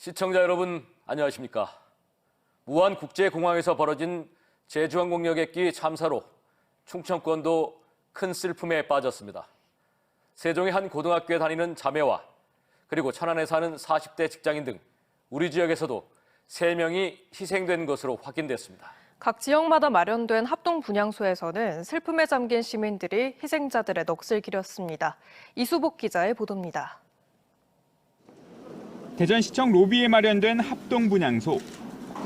시청자 여러분, 안녕하십니까? 무안국제공항에서 벌어진 제주항공 여객기 참사로 충청권도 큰 슬픔에 빠졌습니다. 세종의 한 고등학교에 다니는 자매와 그리고 천안에 사는 40대 직장인 등 우리 지역에서도 3명이 희생된 것으로 확인됐습니다. 각 지역마다 마련된 합동분향소에서는 슬픔에 잠긴 시민들이 희생자들의 넋을 기렸습니다. 이수복 기자의 보도입니다. 대전시청 로비에 마련된 합동분향소.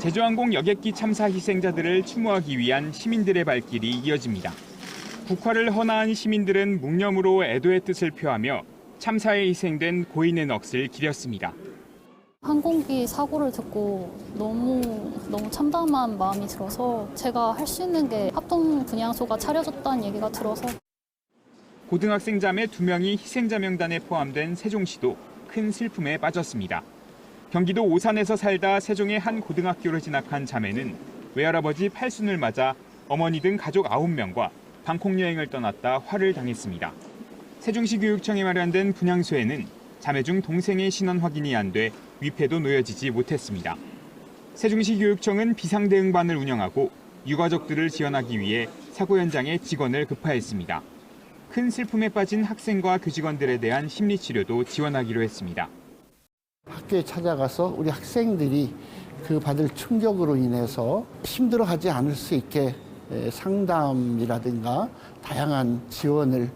제주항공 여객기 참사 희생자들을 추모하기 위한 시민들의 발길이 이어집니다. 국화를 헌화한 시민들은 묵념으로 애도의 뜻을 표하며 참사에 희생된 고인의 넋을 기렸습니다. 항공기 사고를 듣고 너무 참담한 마음이 들어서 제가 할 수 있는 게 합동분향소가 차려졌다는 얘기가 들어서. 고등학생 자매 2명이 희생자 명단에 포함된 세종시도 큰 슬픔에 빠졌습니다. 경기도 오산에서 살다 세종의 한 고등학교를 진학한 자매는 외할아버지 팔순을 맞아 어머니 등 가족 9명과 방콕 여행을 떠났다 화를 당했습니다. 세종시 교육청에 마련된 분향소에는 자매 중 동생의 신원 확인이 안 돼 위패도 놓여지지 못했습니다. 세종시 교육청은 비상대응반을 운영하고 유가족들을 지원하기 위해 사고 현장에 직원을 급파했습니다. 큰 슬픔에 빠진 학생과 교직원들에 대한 심리치료도 지원하기로 했습니다. 학교에 찾아가서 우리 학생들이 그 받을 충격으로 인해서 힘들어하지 않을 수 있게 상담이라든가 다양한 지원을.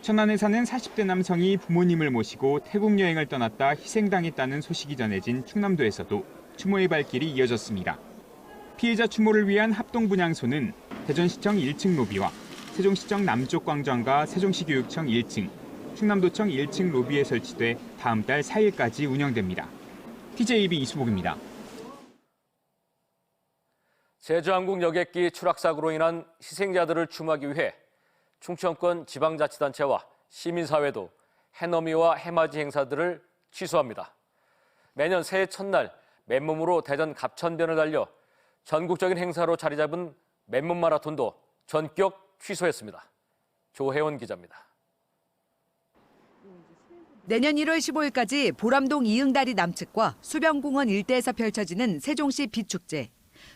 천안에 사는 40대 남성이 부모님을 모시고 태국 여행을 떠났다 희생당했다는 소식이 전해진 충남도에서도 추모의 발길이 이어졌습니다. 피해자 추모를 위한 합동분향소는 대전시청 1층 로비와 세종시청 남쪽 광장과 세종시 교육청 1층, 충남도청 1층 로비에 설치돼 다음 달 4일까지 운영됩니다. TJB 이수복입니다. 제주항공 여객기 추락사고로 인한 희생자들을 추모하기 위해 충청권 지방자치단체와 시민사회도 해넘이와 해맞이 행사들을 취소합니다. 매년 새해 첫날 맨몸으로 대전 갑천변을 달려 전국적인 행사로 자리 잡은 맨몸 마라톤도 전격 취소했습니다. 조혜원 기자입니다. 내년 1월 15일까지 보람동 이응다리 남측과 수변공원 일대에서 펼쳐지는 세종시 빛축제.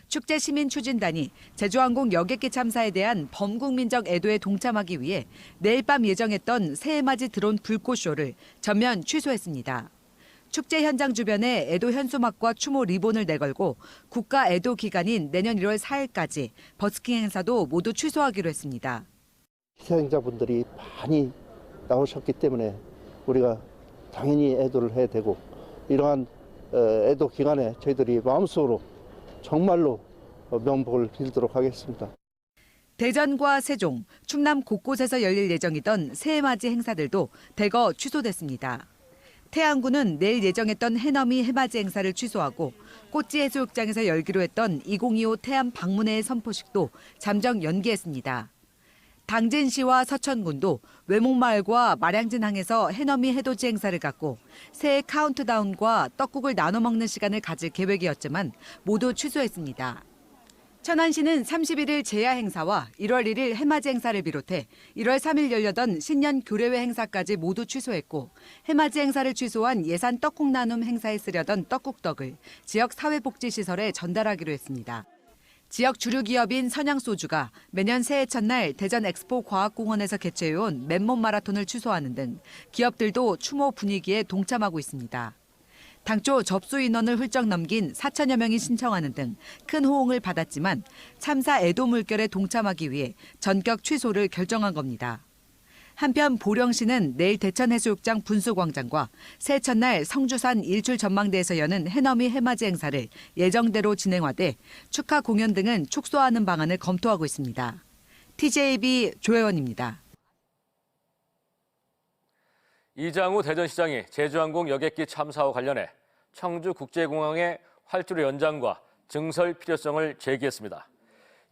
축제 시민 추진단이 제주항공 여객기 참사에 대한 범국민적 애도에 동참하기 위해 내일 밤 예정했던 새해맞이 드론 불꽃쇼를 전면 취소했습니다. 축제 현장 주변에 애도 현수막과 추모 리본을 내걸고 국가 애도 기간인 내년 1월 4일까지 버스킹 행사도 모두 취소하기로 했습니다. 희생자분들이 많이 나오셨기 때문에 우리가 당연히 애도를 해야 되고 이러한 애도 기간에 저희들이 마음속으로 정말로 명복을 빌도록 하겠습니다. 대전과 세종, 충남 곳곳에서 열릴 예정이던 새해맞이 행사들도 대거 취소됐습니다. 태안군은 내일 예정했던 해넘이 해맞이 행사를 취소하고 꽃지 해수욕장에서 열기로 했던 2025 태안 방문회 선포식도 잠정 연기했습니다. 당진시와 서천군도 외목마을과 마량진항에서 해넘이 해돋이 행사를 갖고 새해 카운트다운과 떡국을 나눠 먹는 시간을 가질 계획이었지만 모두 취소했습니다. 천안시는 31일 제야 행사와 1월 1일 해맞이 행사를 비롯해 1월 3일 열려던 신년 교례회 행사까지 모두 취소했고 해맞이 행사를 취소한 예산 떡국 나눔 행사에 쓰려던 떡국떡을 지역 사회복지시설에 전달하기로 했습니다. 지역 주류 기업인 선양소주가 매년 새해 첫날 대전 엑스포 과학공원에서 개최해온 맨몸 마라톤을 취소하는 등 기업들도 추모 분위기에 동참하고 있습니다. 당초 접수 인원을 훌쩍 넘긴 4천여 명이 신청하는 등 큰 호응을 받았지만 참사 애도 물결에 동참하기 위해 전격 취소를 결정한 겁니다. 한편 보령시는 내일 대천해수욕장 분수광장과 새해 첫날 성주산 일출 전망대에서 여는 해넘이 해맞이 행사를 예정대로 진행하되 축하 공연 등은 축소하는 방안을 검토하고 있습니다. TJB 조혜원입니다. 이장우 대전시장이 제주항공 여객기 참사와 관련해 청주국제공항의 활주로 연장과 증설 필요성을 제기했습니다.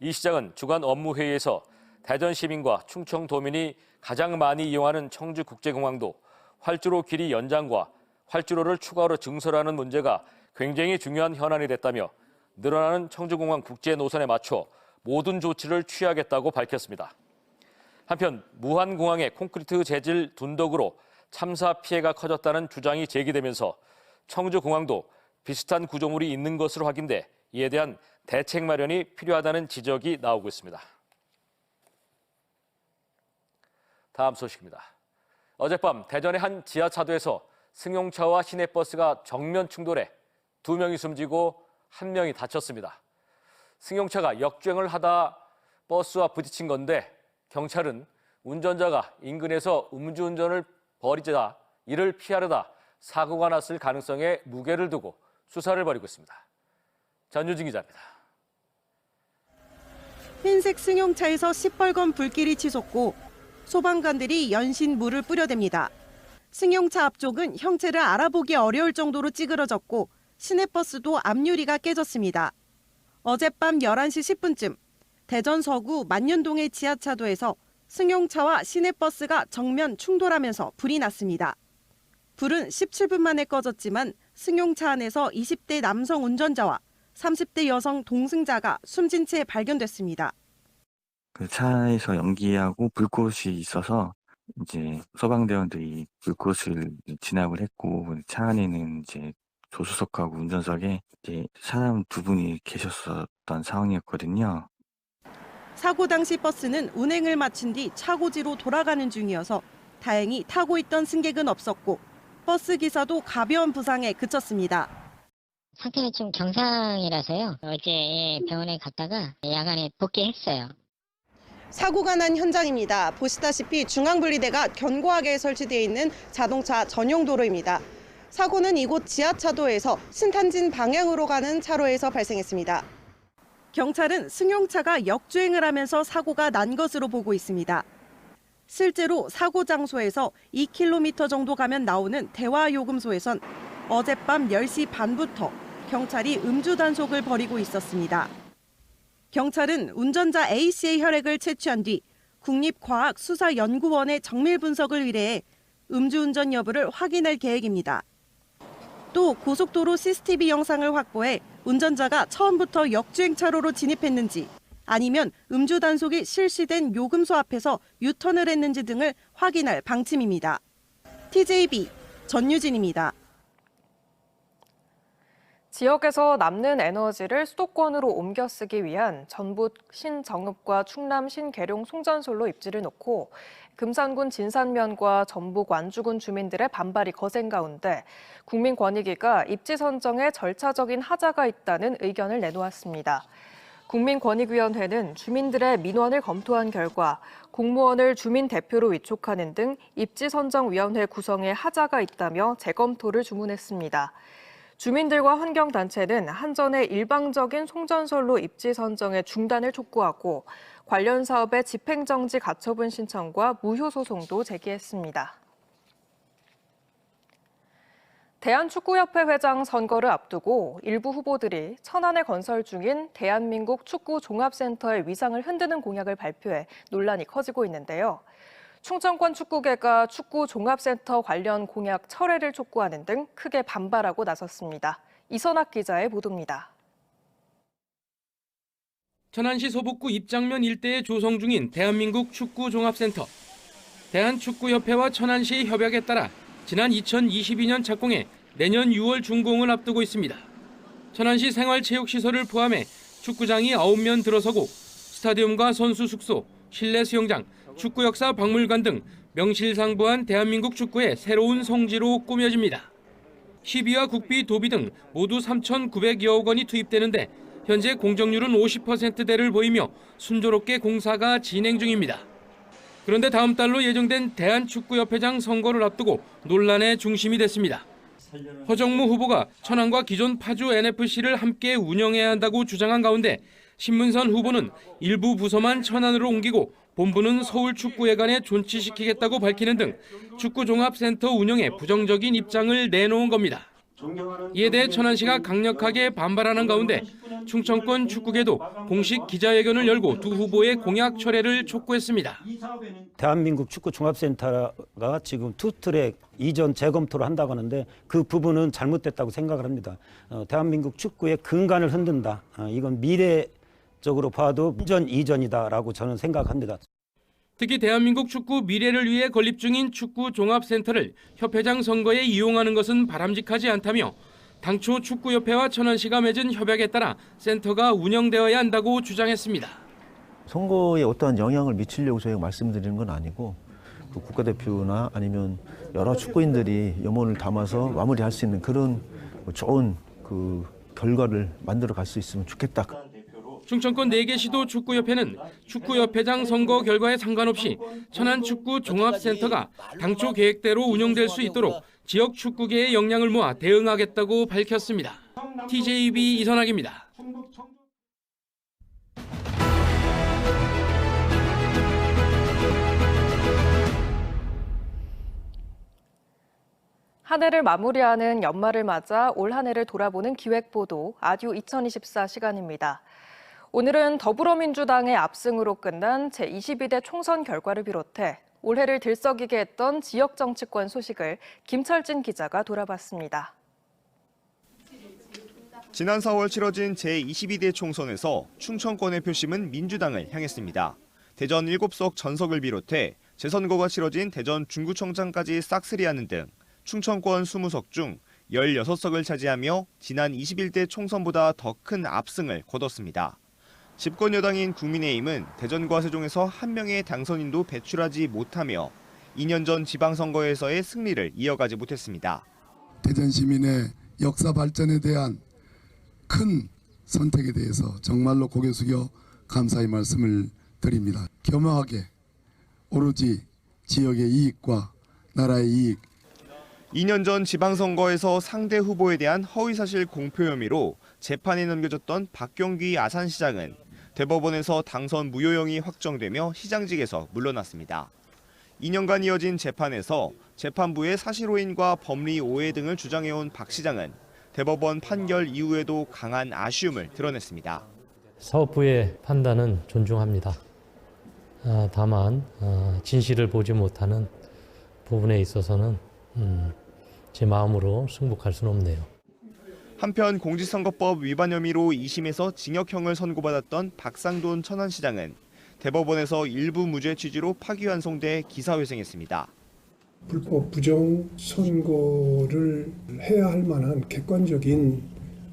이 시장은 주간 업무회의에서 대전 시민과 충청도민이 가장 많이 이용하는 청주국제공항도 활주로 길이 연장과 활주로를 추가로 증설하는 문제가 굉장히 중요한 현안이 됐다며 늘어나는 청주공항 국제 노선에 맞춰 모든 조치를 취하겠다고 밝혔습니다. 한편 무안공항의 콘크리트 재질 둔덕으로 참사 피해가 커졌다는 주장이 제기되면서 청주공항도 비슷한 구조물이 있는 것으로 확인돼 이에 대한 대책 마련이 필요하다는 지적이 나오고 있습니다. 다음 소식입니다. 어젯밤 대전의 한 지하차도에서 승용차와 시내버스가 정면 충돌해 2명이 숨지고 1명이 다쳤습니다. 승용차가 역주행을 하다 버스와 부딪힌 건데 경찰은 운전자가 인근에서 음주운전을 벌이자 이를 피하려다 사고가 났을 가능성에 무게를 두고 수사를 벌이고 있습니다. 전유진 기자입니다. 흰색 승용차에서 시뻘건 불길이 치솟고 소방관들이 연신 물을 뿌려댑니다. 승용차 앞쪽은 형체를 알아보기 어려울 정도로 찌그러졌고 시내버스도 앞유리가 깨졌습니다. 어젯밤 11시 10분쯤 대전 서구 만년동의 지하차도에서 승용차와 시내버스가 정면 충돌하면서 불이 났습니다. 불은 17분 만에 꺼졌지만 승용차 안에서 20대 남성 운전자와 30대 여성 동승자가 숨진 채 발견됐습니다. 그 차에서 연기하고 불꽃이 있어서 이제 소방대원들이 불꽃을 진압을 했고 차 안에는 이제 조수석하고 운전석에 이제 사람 2분이 계셨었던 상황이었거든요. 사고 당시 버스는 운행을 마친 뒤 차고지로 돌아가는 중이어서 다행히 타고 있던 승객은 없었고 버스 기사도 가벼운 부상에 그쳤습니다. 상태는 좀 경상이라서요. 어제 병원에 갔다가 야간에 복귀했어요. 사고가 난 현장입니다. 보시다시피 중앙분리대가 견고하게 설치되어 있는 자동차 전용 도로입니다. 사고는 이곳 지하차도에서 신탄진 방향으로 가는 차로에서 발생했습니다. 경찰은 승용차가 역주행을 하면서 사고가 난 것으로 보고 있습니다. 실제로 사고 장소에서 2km 정도 가면 나오는 대화요금소에선 어젯밤 10시 반부터 경찰이 음주 단속을 벌이고 있었습니다. 경찰은 운전자 A씨의 혈액을 채취한 뒤 국립과학수사연구원에 정밀 분석을 의뢰해 음주운전 여부를 확인할 계획입니다. 또 고속도로 CCTV 영상을 확보해 운전자가 처음부터 역주행 차로로 진입했는지 아니면 음주 단속이 실시된 요금소 앞에서 유턴을 했는지 등을 확인할 방침입니다. TJB 전유진입니다. 지역에서 남는 에너지를 수도권으로 옮겨 쓰기 위한 전북 신정읍과 충남 신계룡 송전솔로 입지를 놓고 금산군 진산면과 전북 완주군 주민들의 반발이 거센 가운데 국민권익위가 입지 선정에 절차적인 하자가 있다는 의견을 내놓았습니다. 국민권익위원회는 주민들의 민원을 검토한 결과 공무원을 주민 대표로 위촉하는 등 입지 선정위원회 구성에 하자가 있다며 재검토를 주문했습니다. 주민들과 환경단체는 한전의 일방적인 송전솔로 입지 선정의 중단을 촉구하고 관련 사업의 집행정지 가처분 신청과 무효 소송도 제기했습니다. 대한축구협회 회장 선거를 앞두고 일부 후보들이 천안에 건설 중인 대한민국 축구 종합센터의 위상을 흔드는 공약을 발표해 논란이 커지고 있는데요. 충청권 축구계가 축구 종합센터 관련 공약 철회를 촉구하는 등 크게 반발하고 나섰습니다. 이선학 기자의 보도입니다. 천안시 서북구 입장면 일대에 조성 중인 대한민국 축구 종합센터. 대한축구협회와 천안시의 협약에 따라 지난 2022년 착공해 내년 6월 준공을 앞두고 있습니다. 천안시 생활체육시설을 포함해 축구장이 9면 들어서고 스타디움과 선수 숙소, 실내 수영장, 축구 역사 박물관 등 명실상부한 대한민국 축구의 새로운 성지로 꾸며집니다. 시비와 국비, 도비 등 모두 3,900여억 원이 투입되는데 현재 공정률은 50%대를 보이며 순조롭게 공사가 진행 중입니다. 그런데 다음 달로 예정된 대한축구협회장 선거를 앞두고 논란의 중심이 됐습니다. 허정무 후보가 천안과 기존 파주 NFC를 함께 운영해야 한다고 주장한 가운데 신문선 후보는 일부 부서만 천안으로 옮기고 본부는 서울축구회관에 존치시키겠다고 밝히는 등 축구종합센터 운영에 부정적인 입장을 내놓은 겁니다. 이에 대해 천안시가 강력하게 반발하는 가운데 충청권 축구계도 공식 기자회견을 열고 두 후보의 공약 철회를 촉구했습니다. 대한민국 축구종합센터가 지금 투트랙 이전 재검토를 한다고 하는데 그 부분은 잘못됐다고 생각을 합니다. 대한민국 축구의 근간을 흔든다. 이건 미래적으로 봐도 문전 이전이다라고 저는 생각합니다. 특히 대한민국 축구 미래를 위해 건립 중인 축구 종합센터를 협회장 선거에 이용하는 것은 바람직하지 않다며 당초 축구협회와 천안시가 맺은 협약에 따라 센터가 운영되어야 한다고 주장했습니다. 선거에 어떠한 영향을 미치려고 저희가 말씀드리는 건 아니고 그 국가대표나 아니면 여러 축구인들이 염원을 담아서 마무리할 수 있는 그런 좋은 그 결과를 만들어 갈 수 있으면 좋겠다. 충청권 4개 시도 축구협회는 축구협회장 선거 결과에 상관없이 천안축구종합센터가 당초 계획대로 운영될 수 있도록 지역 축구계의 역량을 모아 대응하겠다고 밝혔습니다. TJB 이선학입니다. 한 해를 마무리하는 연말을 맞아 올 한 해를 돌아보는 기획보도 아듀 2024 시간입니다. 오늘은 더불어민주당의 압승으로 끝난 제22대 총선 결과를 비롯해 올해를 들썩이게 했던 지역 정치권 소식을 김철진 기자가 돌아봤습니다. 지난 4월 치러진 제22대 총선에서 충청권의 표심은 민주당을 향했습니다. 대전 7석 전석을 비롯해 재선거가 치러진 대전 중구청장까지 싹쓸이하는 등 충청권 20석 중 16석을 차지하며 지난 21대 총선보다 더 큰 압승을 거뒀습니다. 집권 여당인 국민의힘은 대전과 세종에서 한 명의 당선인도 배출하지 못하며 2년 전 지방선거에서의 승리를 이어가지 못했습니다. 대전 시민의 역사 발전에 대한 큰 선택에 대해서 정말로 고개 숙여 감사의 말씀을 드립니다. 겸허하게 오로지 지역의 이익과 나라의 이익. 2년 전 지방선거에서 상대 후보에 대한 허위사실 공표 혐의로 재판에 넘겨졌던 박경귀 아산시장은 대법원에서 당선 무효형이 확정되며 시장직에서 물러났습니다. 2년간 이어진 재판에서 재판부의 사실오인과 법리 오해 등을 주장해온 박 시장은 대법원 판결 이후에도 강한 아쉬움을 드러냈습니다. 사법부의 판단은 존중합니다. 다만 진실을 보지 못하는 부분에 있어서는 제 마음으로 승복할 수는 없네요. 한편 공직선거법 위반 혐의로 2심에서 징역형을 선고받았던 박상돈 천안시장은 대법원에서 일부 무죄 취지로 파기환송돼 기사회생했습니다. 불법 부정 선고를 해야 할 만한 객관적인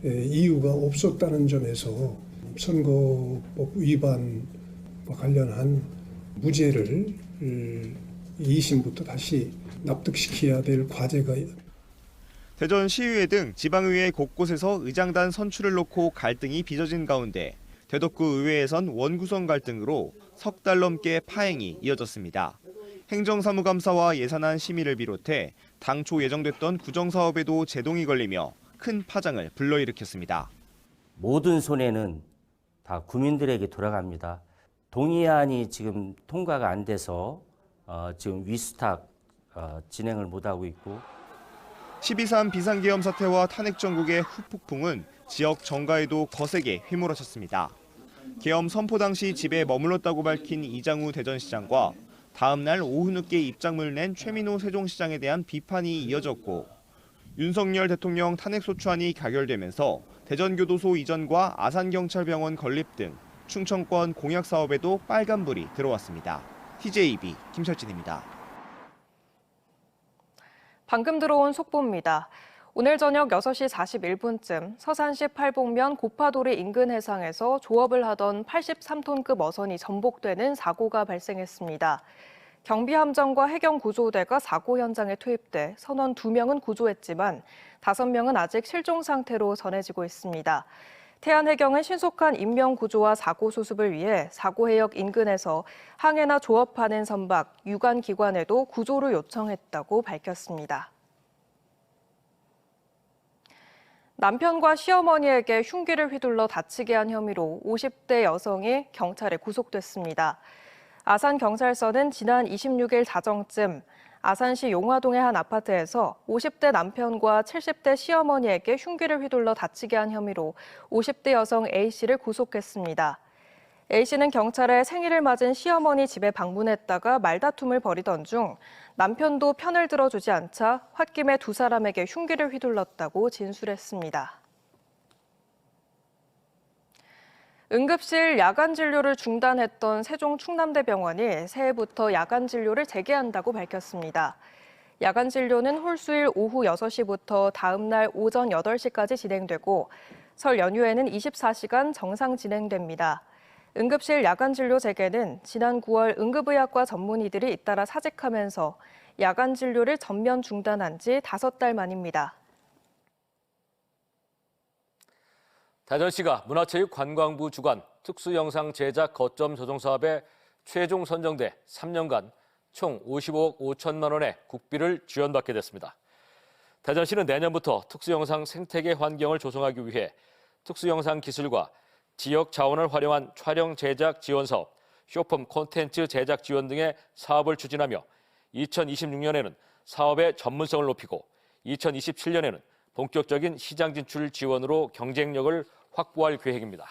이유가 없었다는 점에서 선거법 위반과 관련한 무죄를 2심부터 다시 납득시켜야 될 과제가 대전 시의회 등 지방의회 곳곳에서 의장단 선출을 놓고 갈등이 빚어진 가운데 대덕구 의회에선 원구성 갈등으로 석 달 넘게 파행이 이어졌습니다. 행정사무감사와 예산안 심의를 비롯해 당초 예정됐던 구정사업에도 제동이 걸리며 큰 파장을 불러일으켰습니다. 모든 손해는 다 국민들에게 돌아갑니다. 동의안이 지금 통과가 안 돼서 지금 위스탁 진행을 못하고 있고 12.3 비상계엄 사태와 탄핵 정국의 후폭풍은 지역 정가에도 거세게 휘몰아쳤습니다. 계엄 선포 당시 집에 머물렀다고 밝힌 이장우 대전시장과 다음 날 오후 늦게 입장문을 낸 최민호 세종시장에 대한 비판이 이어졌고 윤석열 대통령 탄핵소추안이 가결되면서 대전교도소 이전과 아산경찰병원 건립 등 충청권 공약사업에도 빨간불이 들어왔습니다. TJB 김철진입니다. 방금 들어온 속보입니다. 오늘 저녁 6시 41분쯤 서산시 팔복면 고파도리 인근 해상에서 조업을 하던 83톤급 어선이 전복되는 사고가 발생했습니다. 경비함정과 해경구조대가 사고 현장에 투입돼 선원 2명은 구조했지만 5명은 아직 실종 상태로 전해지고 있습니다. 태안해경은 신속한 인명구조와 사고 수습을 위해 사고해역 인근에서 항해나 조업하는 선박, 유관기관에도 구조를 요청했다고 밝혔습니다. 남편과 시어머니에게 흉기를 휘둘러 다치게 한 혐의로 50대 여성이 경찰에 구속됐습니다. 아산경찰서는 지난 26일 자정쯤 아산시 용화동의 한 아파트에서 50대 남편과 70대 시어머니에게 흉기를 휘둘러 다치게 한 혐의로 50대 여성 A씨를 구속했습니다. A씨는 경찰에 생일을 맞은 시어머니 집에 방문했다가 말다툼을 벌이던 중 남편도 편을 들어주지 않자 홧김에 두 사람에게 흉기를 휘둘렀다고 진술했습니다. 응급실 야간 진료를 중단했던 세종 충남대병원이 새해부터 야간 진료를 재개한다고 밝혔습니다. 야간 진료는 홀수일 오후 6시부터 다음 날 오전 8시까지 진행되고 설 연휴에는 24시간 정상 진행됩니다. 응급실 야간 진료 재개는 지난 9월 응급의학과 전문의들이 잇따라 사직하면서 야간 진료를 전면 중단한 지 5달 만입니다. 대전시가 문화체육관광부 주관 특수영상 제작 거점 조정 사업에 최종 선정돼 3년간 총 55억 5천만 원의 국비를 지원받게 됐습니다. 대전시는 내년부터 특수영상 생태계 환경을 조성하기 위해 특수영상 기술과 지역 자원을 활용한 촬영 제작 지원 사업, 쇼폼 콘텐츠 제작 지원 등의 사업을 추진하며 2026년에는 사업의 전문성을 높이고 2027년에는 본격적인 시장 진출 지원으로 경쟁력을 확보할 계획입니다.